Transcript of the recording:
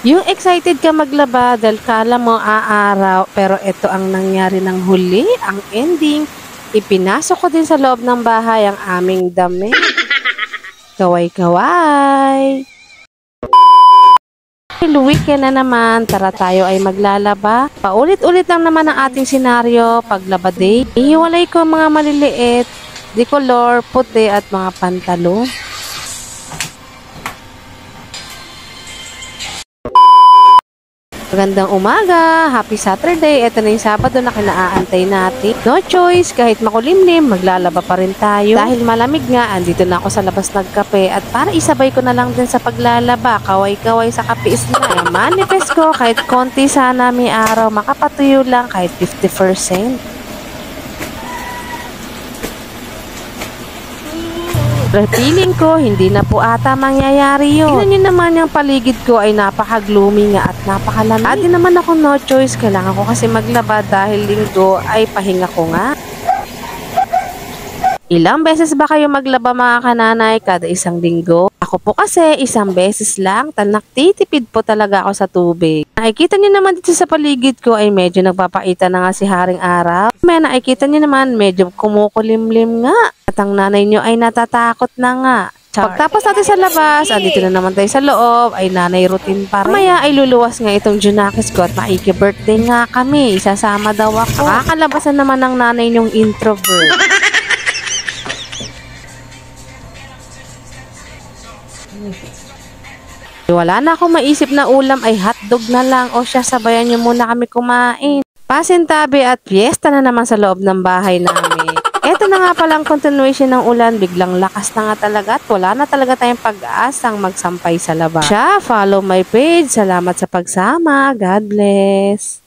Yung excited ka maglaba dahil kala mo aaraw, pero ito ang nangyari ng huli, ang ending. Ipinasok ko din sa loob ng bahay ang aming damit. Kaway-kaway! Weekend na naman, tara tayo ay maglalaba. Paulit-ulit lang naman ang ating senaryo, paglaba day. Ihiwalay ko mga maliliit, dikolor, puti at mga pantalon. Magandang umaga, happy Saturday. Ito na yung Sabado na kinaaantay natin. No choice, kahit makulimlim, maglalaba pa rin tayo. Dahil malamig nga, andito na ako sa labas nagkape at para isabay ko na lang din sa paglalaba, kaway-kaway sa kape is na. Manifest ko kahit konti sana may araw, makapatuyo lang kahit 50%. Feeling ko, hindi na po ata mangyayari yun. Tingnan nyo naman yung paligid ko ay napaka-gloomy nga at napakalamig. At di naman ako no choice, kailangan ko kasi maglaba dahil linggo ay pahinga ko nga. Ilang beses ba kayo maglaba mga kananay kada isang linggo? Ako po kasi isang beses lang, nagtitipid po talaga ako sa tubig. Nakikita nyo naman dito sa paligid ko ay medyo nagpapakita na nga si Haring Araw. May nakikita nyo naman medyo kumukulimlim nga. At ang nanay nyo ay natatakot na nga. Pagtapos natin sa labas, andito na naman tayo sa loob, ay nanay routine pa rin. Maya ay luluwas nga itong Junakis ko at maiki-birthday nga kami. Isasama daw ako. Kakalabasan naman ng nanay nyong introvert. Wala na akong maisip na ulam ay hotdog na lang o siya sabayan nyo muna kami kumain. Pasintabi at fiesta na naman sa loob ng bahay namin. Eto na nga palang continuation ng ulan, biglang lakas na nga talaga at wala na talaga tayong pag-aasang magsampay sa labas. Follow my page. Salamat sa pagsama. God bless.